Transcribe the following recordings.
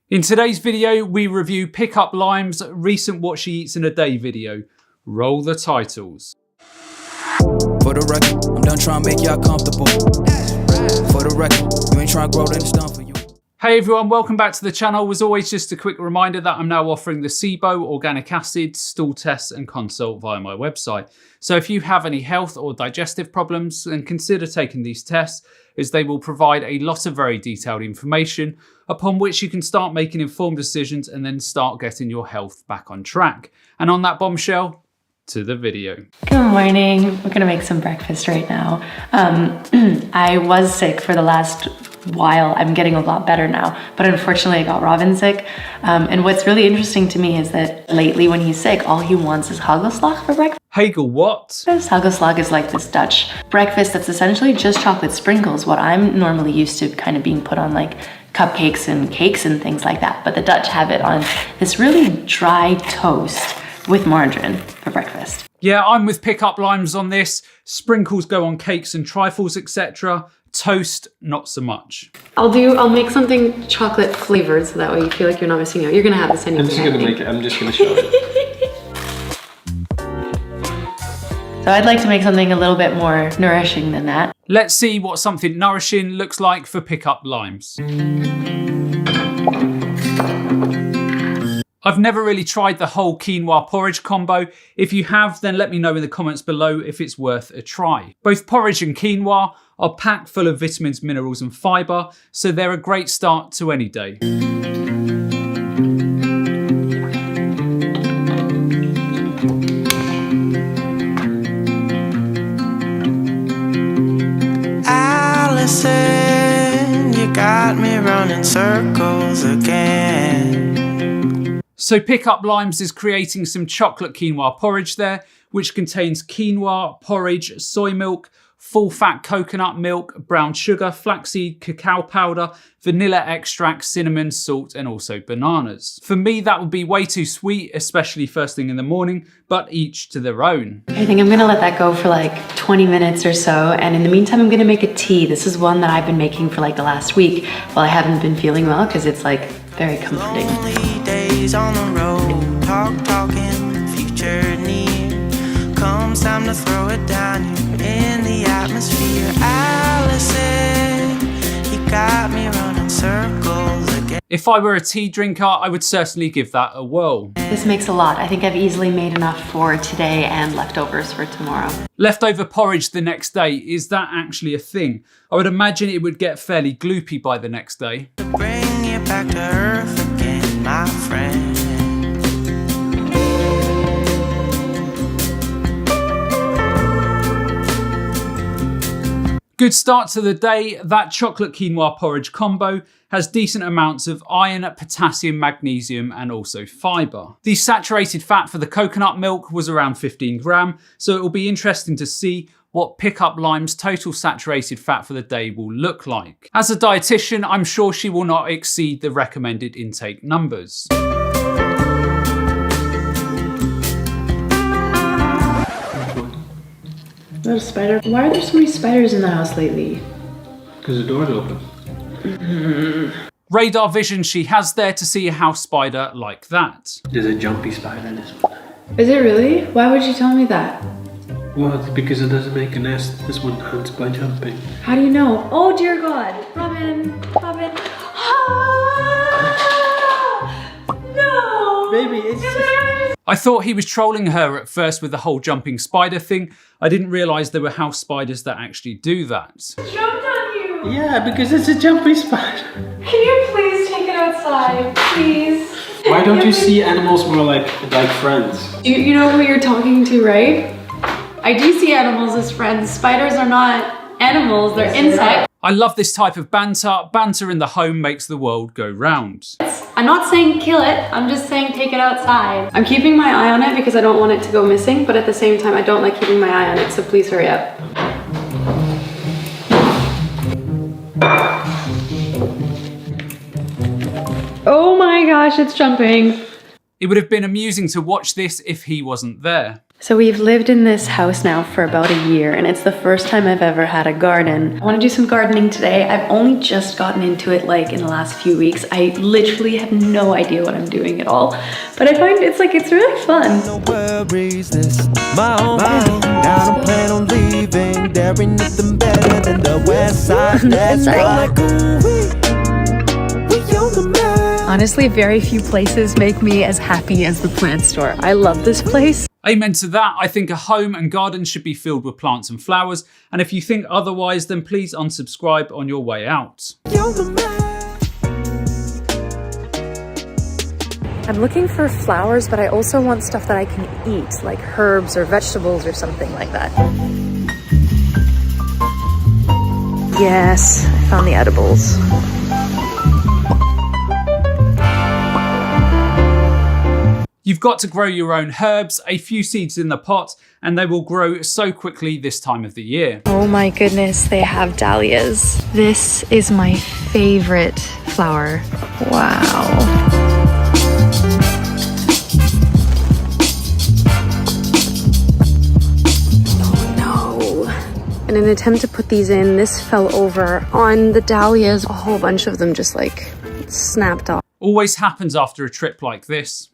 In today's video, we review Pick Up Lime's recent What She Eats in a Day video. Roll the titles. For the record, I'm done trying to make y'all comfortable. For the record, you ain't trying to grow, then it's done for you. Hey everyone, welcome back to the channel. As always, just a quick reminder that I'm now offering the SIBO, organic acid, stool tests and consult via my website. So if you have any health or digestive problems, then consider taking these tests, as they will provide a lot of very detailed information upon which you can start making informed decisions and then start getting your health back on track. And on that bombshell, to the video. Good morning. We're gonna make some breakfast right now. I was sick for the last while. I'm getting a lot better now, but unfortunately I got Robin sick. And what's really interesting to me is that lately when he's sick, all he wants is hagelslag for breakfast. Hagel what? Hagelslag is like this Dutch breakfast that's essentially just chocolate sprinkles, what I'm normally used to kind of being put on like cupcakes and cakes and things like that. But the Dutch have it on this really dry toast with margarine for breakfast. Yeah, I'm with Pick Up Limes on this. Sprinkles go on cakes and trifles, etc. Toast, not so much. I'll make something chocolate flavored so that way you feel like you're not missing out. You're gonna have this anyway. I'm just gonna show it. So I'd like to make something a little bit more nourishing than that. Let's see what something nourishing looks like for Pick Up Limes. I've never really tried the whole quinoa porridge combo. If you have, then let me know in the comments below if it's worth a try. Both porridge and quinoa are packed full of vitamins, minerals and fibre, so they're a great start to any day. Allison, you got me running circles again. So Pick Up Limes is creating some chocolate quinoa porridge there, which contains quinoa, porridge, soy milk, full fat coconut milk, brown sugar, flaxseed, cacao powder, vanilla extract, cinnamon, salt, and also bananas. For me, that would be way too sweet, especially first thing in the morning, but each to their own. I think I'm gonna let that go for like 20 minutes or so. And in the meantime, I'm gonna make a tea. This is one that I've been making for like the last week while I haven't been feeling well, because it's like very comforting. Lonely days on the road, talking, future near. Comes time to throw it down here in the atmosphere. Allison, you got me running circles again. If I were a tea drinker, I would certainly give that a whirl. This makes a lot. I think I've easily made enough for today and leftovers for tomorrow. Leftover porridge the next day, is that actually a thing? I would imagine it would get fairly gloopy by the next day. Bring you back to earth again, my friend. Good start to the day. That chocolate quinoa porridge combo has decent amounts of iron, potassium, magnesium, and also fibre. The saturated fat for the coconut milk was around 15 gram, so it will be interesting to see what Pick Up Lime's total saturated fat for the day will look like. As a dietitian, I'm sure she will not exceed the recommended intake numbers. Not a spider. Why are there so many spiders in the house lately? Because the door's open. Radar vision she has there to see a house spider like that. There's a jumpy spider in this one. Is it really? Why would you tell me that? Well, it's because it doesn't make a nest. This one hunts by jumping. How do you know? Oh dear God. Robin. Robin. Ah! No. Baby, it's I thought he was trolling her at first with the whole jumping spider thing. I didn't realise there were house spiders that actually do that. Jumped on you. Yeah, because it's a jumpy spider. Can you please take it outside, please? Why don't you see animals more like friends? You know who you're talking to, right? I do see animals as friends. Spiders are not animals, they're insects. I love this type of banter. Banter in the home makes the world go round. I'm not saying kill it, I'm just saying take it outside. I'm keeping my eye on it because I don't want it to go missing, but at the same time I don't like keeping my eye on it, so please hurry up. Oh my gosh, it's jumping. It would have been amusing to watch this if he wasn't there. So we've lived in this house now for about a year, and it's the first time I've ever had a garden. I want to do some gardening today. I've only just gotten into it like in the last few weeks. I literally have no idea what I'm doing at all, but I find it's really fun. No worries, this my own mind. I don't plan on leaving. There ain't nothing better than the west side. That's right. We on the map. Honestly, very few places make me as happy as the plant store. I love this place. Amen to that. I think a home and garden should be filled with plants and flowers. And if you think otherwise, then please unsubscribe on your way out. I'm looking for flowers, but I also want stuff that I can eat, like herbs or vegetables or something like that. Yes, I found the edibles. You've got to grow your own herbs, a few seeds in the pot, and they will grow so quickly this time of the year. Oh my goodness, they have dahlias. This is my favorite flower. Wow. In an attempt to put these in, this fell over on the dahlias. A whole bunch of them just like snapped off. Always happens after a trip like this.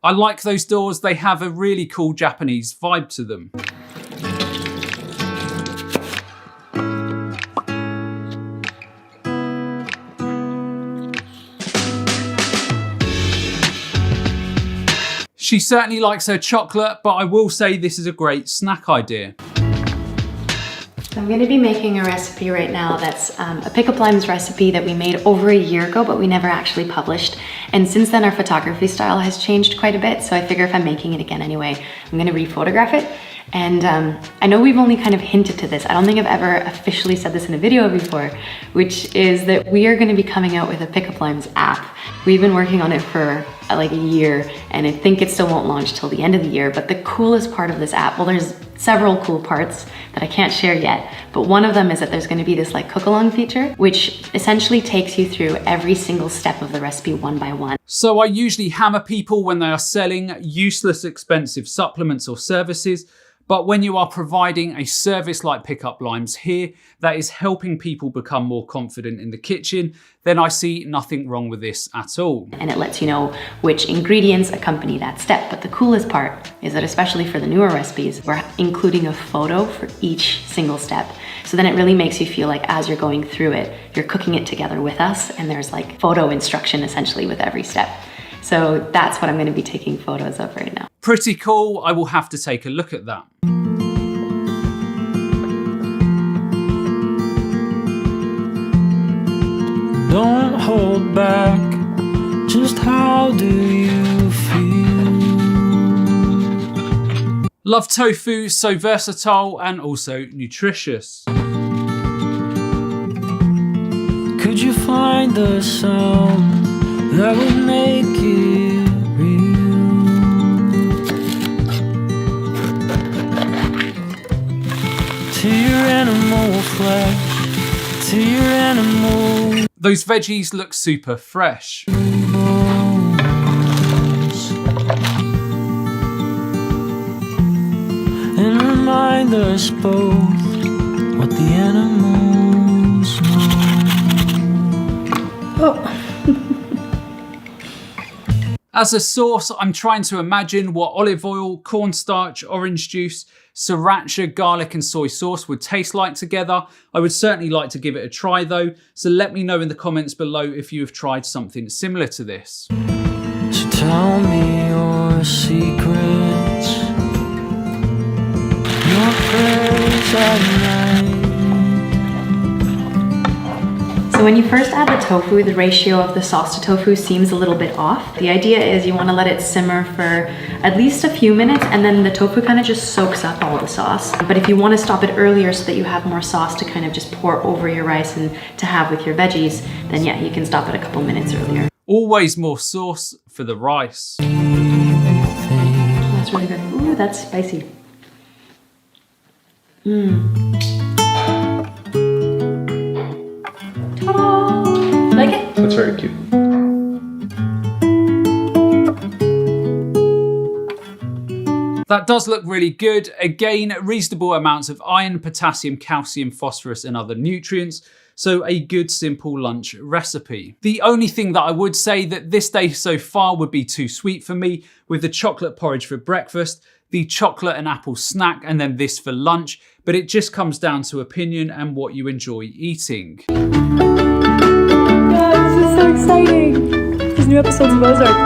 I like those doors, they have a really cool Japanese vibe to them. She certainly likes her chocolate, but I will say this is a great snack idea. I'm going to be making a recipe right now that's a pick up limes recipe that we made over a year ago, but we never actually published. And since then our photography style has changed quite a bit, so I figure if I'm making it again anyway, I'm going to re-photograph it. And I know we've only kind of hinted to this. I don't think I've ever officially said this in a video before, which is that we are going to be coming out with a pick up limes app. We've been working on it for like a year, and I think it still won't launch till the end of the year. But the coolest part of this app, well, there's several cool parts that I can't share yet, but one of them is that there's going to be this like cook along feature, which essentially takes you through every single step of the recipe one by one. So I usually hammer people when they are selling useless expensive supplements or services, but when you are providing a service like Pick Up Limes here that is helping people become more confident in the kitchen, then I see nothing wrong with this at all. And it lets you know which ingredients accompany that step. But the coolest part is that, especially for the newer recipes, we're including a photo for each single step. So then it really makes you feel like as you're going through it, you're cooking it together with us, and there's like photo instruction essentially with every step. So that's what I'm going to be taking photos of right now. Pretty cool. I will have to take a look at that. Don't hold back. Just how do you feel? Love tofu, so versatile and also nutritious. Could you find the sound that would make it real? To your animal flesh, to your animal. Those veggies look super fresh. And remind us both what the animals know. As a sauce, I'm trying to imagine what olive oil, cornstarch, orange juice, sriracha, garlic and soy sauce would taste like together. I would certainly like to give it a try though, so let me know in the comments below if you have tried something similar to this. So tell me your secrets, your prayers at night. So when you first add the tofu, the ratio of the sauce to tofu seems a little bit off. The idea is you want to let it simmer for at least a few minutes, and then the tofu kind of just soaks up all the sauce. But if you want to stop it earlier so that you have more sauce to kind of just pour over your rice and to have with your veggies, then yeah, you can stop it a couple minutes earlier. Always more sauce for the rice. That's really good. Ooh, that's spicy. Ta-da! Like it? That's very cute. That does look really good. Again, reasonable amounts of iron, potassium, calcium, phosphorus and other nutrients. So a good simple lunch recipe. The only thing that I would say that this day so far would be too sweet for me, with the chocolate porridge for breakfast, the chocolate and apple snack, and then this for lunch. But it just comes down to opinion and what you enjoy eating. This is so exciting. There's new episodes of Ozark.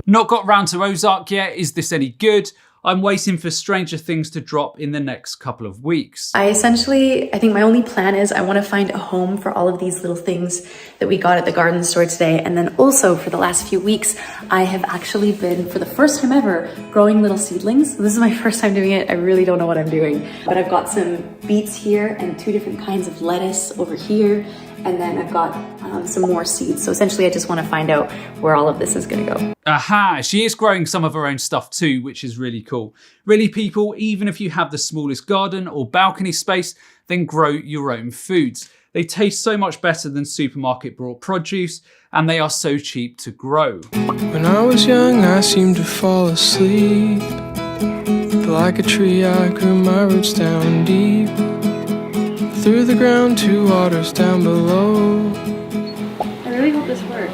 Not got round to Ozark yet. Is this any good? I'm waiting for Stranger Things to drop in the next couple of weeks. I think my only plan is I want to find a home for all of these little things that we got at the garden store today. And then also for the last few weeks, I have actually been, for the first time ever, growing little seedlings. This is my first time doing it. I really don't know what I'm doing. But I've got some beets here and 2 different kinds of lettuce over here. And then I've got some more seeds. So essentially I just want to find out where all of this is going to go. Aha, she is growing some of her own stuff too, which is really cool. Really people, even if you have the smallest garden or balcony space, then grow your own foods. They taste so much better than supermarket bought produce, and they are so cheap to grow. When I was young, I seemed to fall asleep. But like a tree, I grew my roots down deep. Through the ground to waters down below. I really hope this works.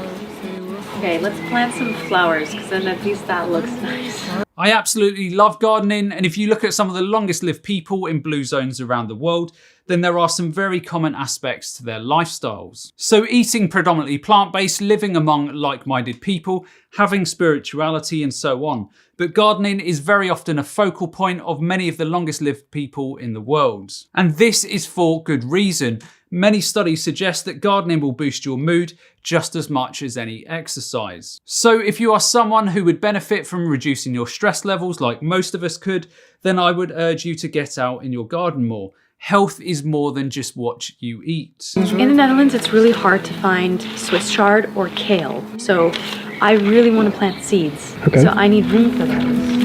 Okay, let's plant some flowers because then at least that looks nice. I absolutely love gardening, and if you look at some of the longest lived people in blue zones around the world, then there are some very common aspects to their lifestyles. So eating predominantly plant-based, living among like-minded people, having spirituality and so on. But gardening is very often a focal point of many of the longest lived people in the world. And this is for good reason. Many studies suggest that gardening will boost your mood just as much as any exercise. So if you are someone who would benefit from reducing your stress levels like most of us could, then I would urge you to get out in your garden more. Health is more than just what you eat. In the Netherlands, it's really hard to find Swiss chard or kale. So I really want to plant seeds. Okay. So I need room for those.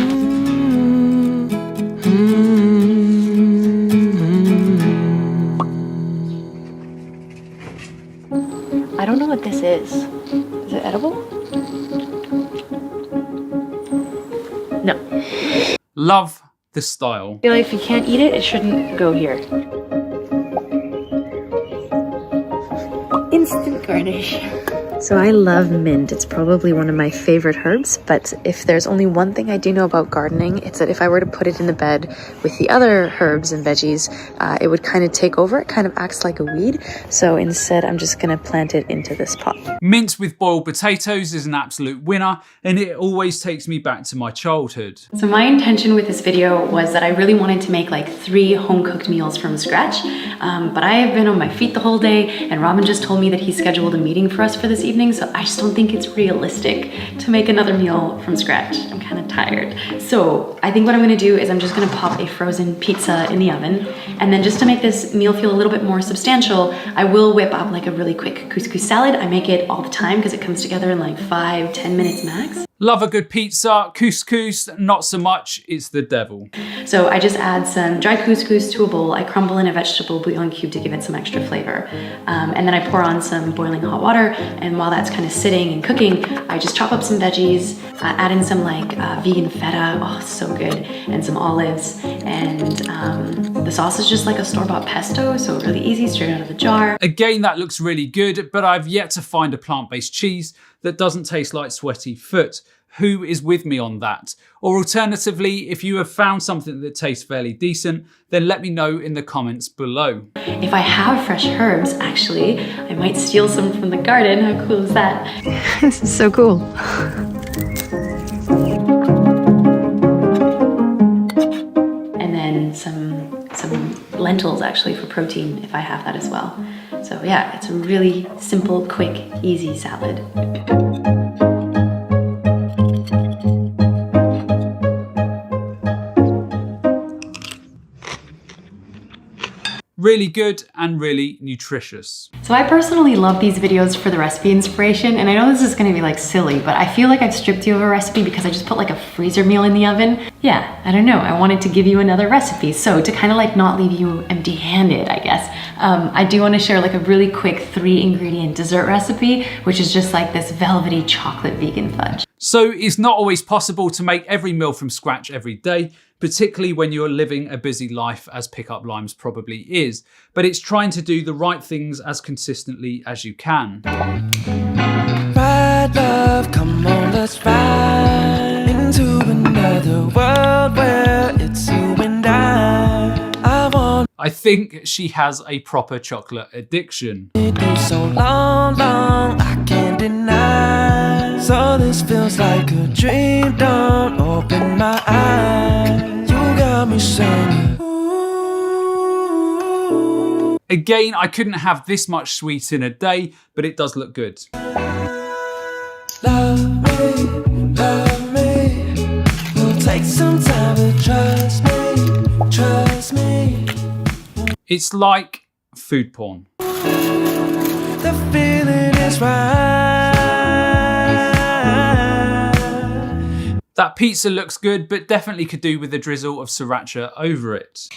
I don't know what this is. Is it edible? No. Love the style. I feel like if you can't eat it, it shouldn't go here. Instant garnish. So I love mint. It's probably one of my favorite herbs, but if there's only one thing I do know about gardening, it's that if I were to put it in the bed with the other herbs and veggies, it would kind of take over. It kind of acts like a weed. So instead, I'm just gonna plant it into this pot. Mint with boiled potatoes is an absolute winner, and it always takes me back to my childhood. So my intention with this video was that I really wanted to make like 3 home-cooked meals from scratch, but I have been on my feet the whole day, and Robin just told me that he scheduled a meeting for us for this evening, so I just don't think it's realistic to make another meal from scratch. I'm kind of tired. So I think what I'm gonna do is I'm just gonna pop a frozen pizza in the oven, and then just to make this meal feel a little bit more substantial, I will whip up like a really quick couscous salad. I make it all the time because it comes together in like 5-10 minutes max. Love a good pizza. Couscous, not so much, it's the devil. So I just add some dry couscous to a bowl. I crumble in a vegetable bouillon cube to give it some extra flavor. And then I pour on some boiling hot water. And while that's kind of sitting and cooking, I just chop up some veggies, add in some like vegan feta, oh, so good, and some olives. And the sauce is just like a store-bought pesto, so really easy, straight out of the jar. Again, that looks really good, but I've yet to find a plant-based cheese that doesn't taste like sweaty foot. Who is with me on that? Or alternatively, if you have found something that tastes fairly decent, then let me know in the comments below. If I have fresh herbs, actually, I might steal some from the garden. How cool is that? This is so cool. And then some lentils actually for protein if I have that as well. So yeah, it's a really simple, quick, easy salad. Really good and really nutritious. So I personally love these videos for the recipe inspiration, and I know this is gonna be like silly, but I feel like I've stripped you of a recipe because I just put like a freezer meal in the oven. Yeah, I don't know, I wanted to give you another recipe. So to kind of like not leave you empty-handed, I guess, I do wanna share like a really quick 3-ingredient dessert recipe, which is just like this velvety chocolate vegan fudge. So it's not always possible to make every meal from scratch every day, particularly when you're living a busy life as Pick Up Limes probably is, but it's trying to do the right things as consistently as you can. Ride, love, come on, let's ride into another world where it's you and I think she has a proper chocolate addiction. It was so long, I can't deny. So this feels like a dream, don't open my eyes. You got me singing. Again, I couldn't have this much sweet in a day, but it does look good. Love me, will take some time to trust me. It's like food porn. The feeling is right. That pizza looks good, but definitely could do with a drizzle of sriracha over it.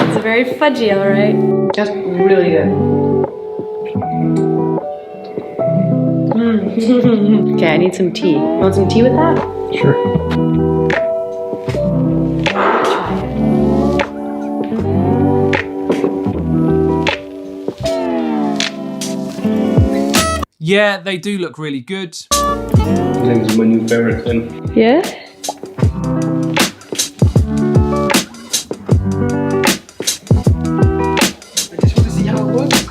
It's very fudgy, all right? Just really good. Okay, I need some tea. Want some tea with that? Sure. Yeah, they do look really good. I think it's my new favorite thing. Yeah? I just want to see how it works.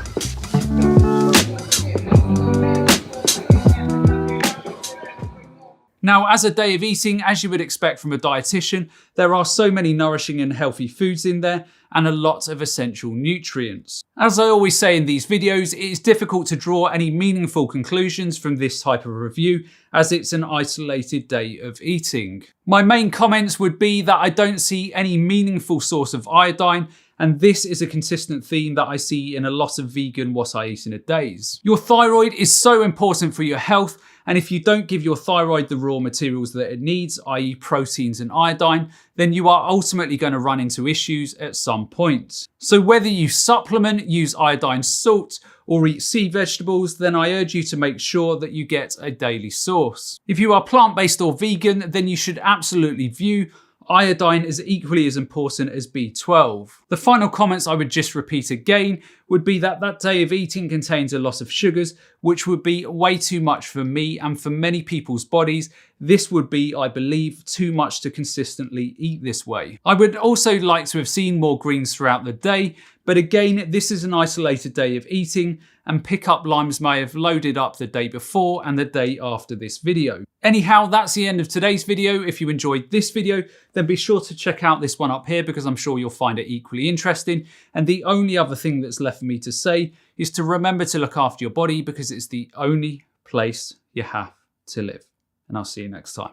Now, as a day of eating, as you would expect from a dietitian, there are so many nourishing and healthy foods in there and a lot of essential nutrients. As I always say in these videos, it is difficult to draw any meaningful conclusions from this type of review as it's an isolated day of eating. My main comments would be that I don't see any meaningful source of iodine, and this is a consistent theme that I see in a lot of vegan what I eat in a days. Your thyroid is so important for your health, and if you don't give your thyroid the raw materials that it needs, i.e. proteins and iodine, then you are ultimately going to run into issues at some point. So whether you supplement, use iodine salt, or eat sea vegetables, then I urge you to make sure that you get a daily source. If you are plant-based or vegan, then you should absolutely view iodine is equally as important as B12. The final comments I would just repeat again would be that that day of eating contains a lot of sugars, which would be way too much for me and for many people's bodies. This would be, I believe, too much to consistently eat this way. I would also like to have seen more greens throughout the day, but again, this is an isolated day of eating, and Pick Up Limes may have loaded up the day before and the day after this video. Anyhow, that's the end of today's video. If you enjoyed this video, then be sure to check out this one up here because I'm sure you'll find it equally interesting. And the only other thing that's left for me to say is to remember to look after your body because it's the only place you have to live. And I'll see you next time.